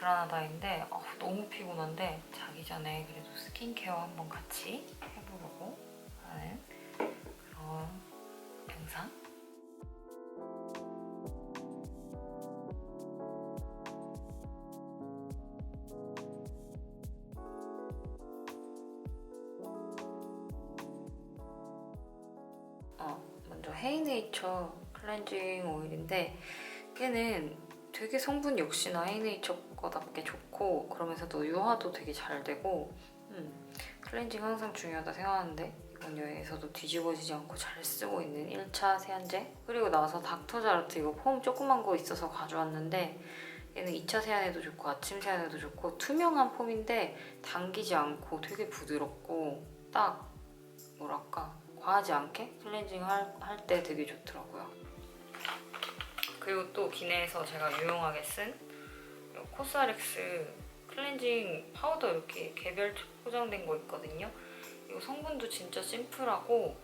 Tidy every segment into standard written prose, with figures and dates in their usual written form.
그라나다인데 너무 피곤한데 자기 전에 그래도 스킨케어 한번 같이 해보려고 하는 그런 영상. 먼저 헤이네이처 클렌징 오일인데 걔는 되게 성분 역시나 헤이네이처 거답게 좋고 그러면서도 유화도 되게 잘 되고 클렌징 항상 중요하다 생각하는데 이번 여행에서도 뒤집어지지 않고 잘 쓰고 있는 1차 세안제. 그리고 나서 닥터자르트 이거 폼 조그만 거 있어서 가져왔는데 얘는 2차 세안에도 좋고 아침 세안에도 좋고 투명한 폼인데 당기지 않고 되게 부드럽고 딱 뭐랄까 과하지 않게 클렌징 할 때 되게 좋더라고요. 그리고 또 기내에서 제가 유용하게 쓴 코스알엑스 클렌징 파우더 이렇게 개별 포장된 거 있거든요. 이거 성분도 진짜 심플하고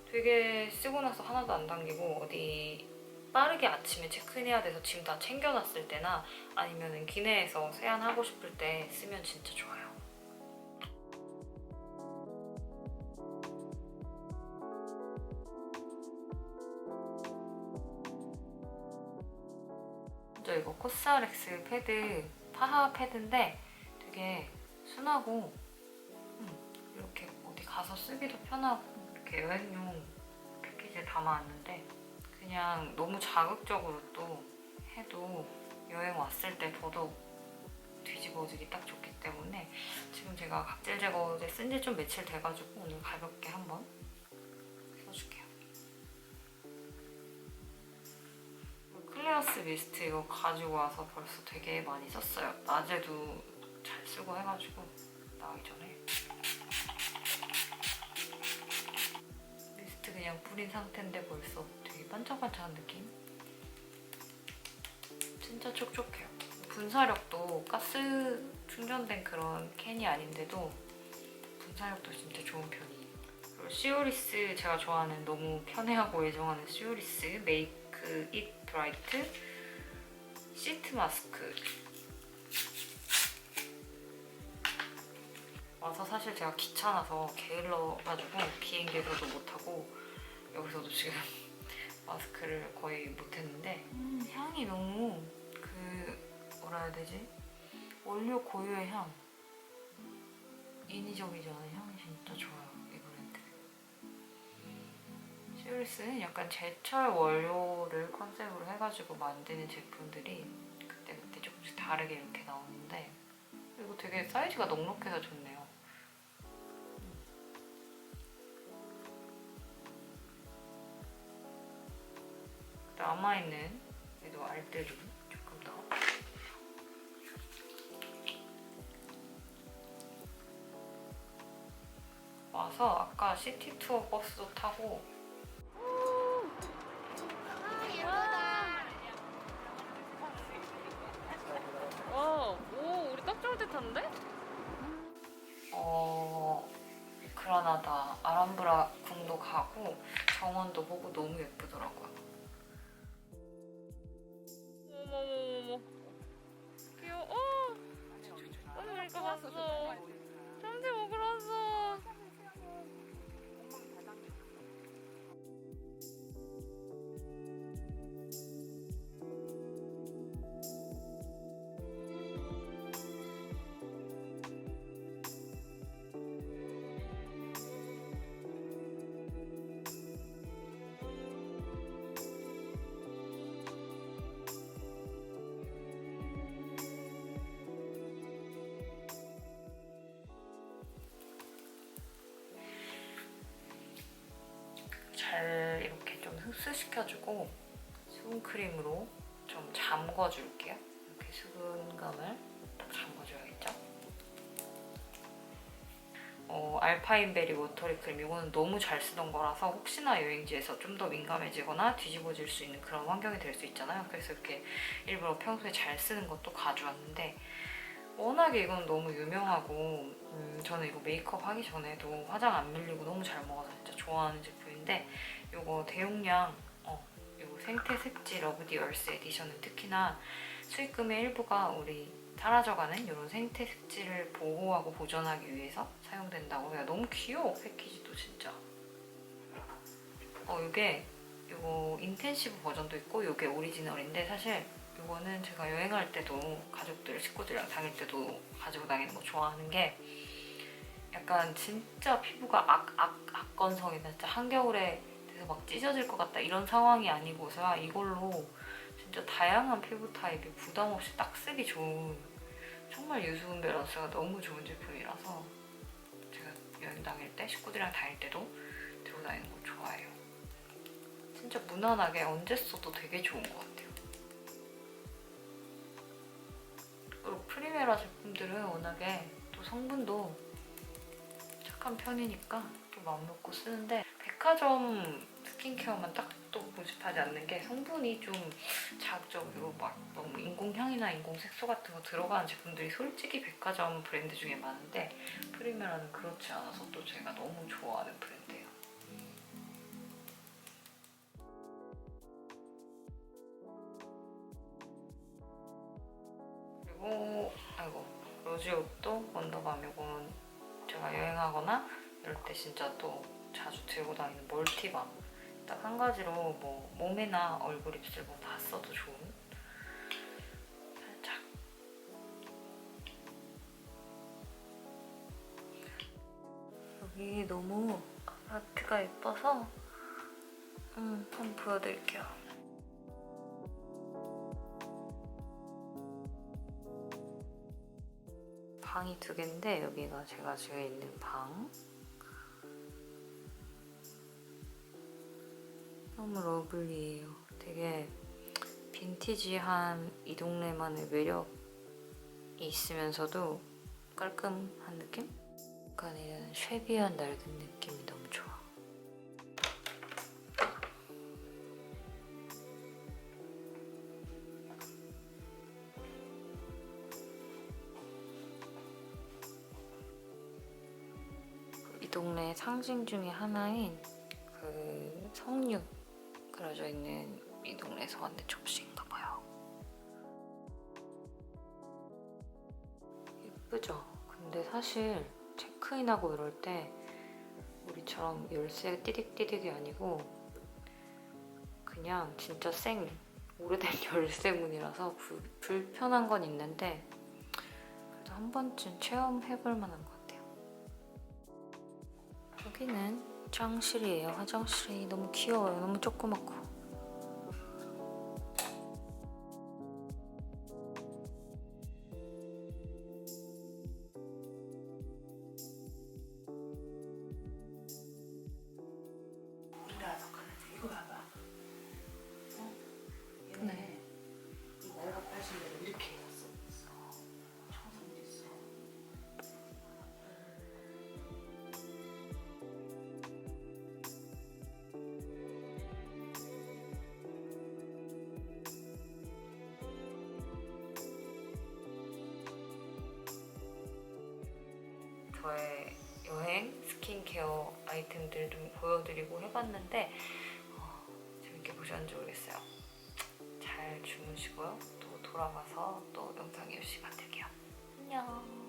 되게 쓰고 나서 하나도 안 당기고 어디 빠르게 아침에 체크인해야 돼서 짐 다 챙겨놨을 때나 아니면 기내에서 세안하고 싶을 때 쓰면 진짜 좋아요. 먼저 이거 코스알엑스 패드 파하 패드인데 되게 순하고 이렇게 어디 가서 쓰기도 편하고 이렇게 여행용 패키지에 담아왔는데 그냥 너무 자극적으로 또 해도 여행 왔을 때 더더욱 뒤집어지기 딱 좋기 때문에 지금 제가 각질 제거제 쓴 지 좀 며칠 돼가지고 오늘 가볍게 한번 써줄게요. 클레어스 미스트 이거 가지고 와서 벌써 되게 많이 썼어요. 낮에도 잘 쓰고 해가지고 나가기 전에 미스트 그냥 뿌린 상태인데 벌써 되게 반짝반짝한 느낌? 진짜 촉촉해요. 분사력도 가스 충전된 그런 캔이 아닌데도 분사력도 진짜 좋은 편이에요. 그리고 시오리스 제가 좋아하는 너무 편해하고 애정하는 시오리스 메이크 잇 브라이트 시트 마스크. 와서 사실 제가 귀찮아서 게을러가지고 비행기에서도 못하고 여기서도 지금 마스크를 거의 못했는데 향이 너무 뭐라 해야 되지? 원료 고유의 향. 인위적이지 않은 향이 진짜 좋아요, 이 브랜드. 시오리스는 약간 제철 원료를 컨셉으로 해가지고 만드는 제품들이 그때그때 조금씩 다르게 이렇게 나오는데 이거 되게 사이즈가 넉넉해서 좋네요. 남아있는 그래도 알들이 조금 더 와서 아까 시티 투어 버스도 타고 오, 우리 딱 좋을 때 탔는데? 그라나다 아람브라 궁도 가고 정원도 보고 너무 예쁘더라고요. 어머머머머 귀여워. 너무 이거 봤어. 참새 먹으러 왔어. 잘 이렇게 좀 흡수시켜주고 수분크림으로 좀 잠궈줄게요. 이렇게 수분감을 딱 잠궈줘야겠죠? 알파인베리 워터리 크림 이거는 너무 잘 쓰던 거라서 혹시나 여행지에서 좀 더 민감해지거나 뒤집어질 수 있는 그런 환경이 될 수 있잖아요. 그래서 이렇게 일부러 평소에 잘 쓰는 것도 가져왔는데 워낙에 이건 너무 유명하고 저는 이거 메이크업 하기 전에도 화장 안 밀리고 너무 잘 먹어서 진짜 좋아하는 제품인데 이거 대용량 이거 생태 습지 러브 디 얼스 에디션은 특히나 수익금의 일부가 우리 사라져가는 이런 생태 습지를 보호하고 보존하기 위해서 사용된다고 해요. 너무 귀여워, 패키지도 진짜. 이게 이거 인텐시브 버전도 있고 이게 오리지널인데, 사실 이거는 제가 여행할 때도 가족들, 식구들이랑 다닐 때도 가지고 다니는 거 좋아하는 게, 약간 진짜 피부가 악건성이다, 진짜 한겨울에 돼서 막 찢어질 것 같다 이런 상황이 아니고서야 이걸로 진짜 다양한 피부 타입이 부담 없이 딱 쓰기 좋은, 정말 유수분 밸런스가 너무 좋은 제품이라서 제가 여행 다닐 때, 식구들이랑 다닐 때도 들고 다니는 거 좋아해요. 진짜 무난하게 언제 써도 되게 좋은 것 같아요. 그리고 프리메라 제품들은 워낙에 또 성분도 착한 편이니까 또 마음 놓고 쓰는데, 백화점 스킨케어만 딱 또 고집하지 않는 게, 성분이 좀 자극적이고 막 너무 인공향이나 인공색소 같은 거 들어가는 제품들이 솔직히 백화점 브랜드 중에 많은데, 프리메라는 그렇지 않아서 또 제가 너무 좋아하는 브랜드예요. 그리고 로즈옷도 원더밤, 이건 제가 여행하거나 이럴 때 진짜 또 자주 들고 다니는 멀티밤. 딱 한 가지로 뭐 몸이나 얼굴, 입술 뭐 다 써도 좋은, 살짝 여기 너무 아트가 예뻐서 한번 보여드릴게요. 방이 2개인데 여기가 제가 지금 있는 방. 너무 러블리해요. 되게 빈티지한 이 동네만의 매력이 있으면서도 깔끔한 느낌? 약간 이런 쉐비한 낡은 느낌이 너무 좋아. 이 동네의 상징 중에 하나인 그 석류 그려져 있는 이 동네에서 만든 접시인가 봐요. 예쁘죠? 근데 사실 체크인하고 이럴 때 우리처럼 열쇠 띠딕띠딕이 아니고 그냥 진짜 오래된 열쇠문이라서 불편한 건 있는데, 그래도 한 번쯤 체험해볼 만한 것 같아요. 여기는 화장실이에요. 화장실이 너무 귀여워요. 너무 조그맣고. 이거 봐봐. 네. 이 내가 빠진 데를 이렇게 해놨어. 청소했어. 저의 여행 스킨케어 아이템들 좀 보여드리고 해봤는데 재밌게 보셨는지 모르겠어요. 잘 주무시고요. 또 돌아가서 또 영상 이어시 만들게요. 안녕.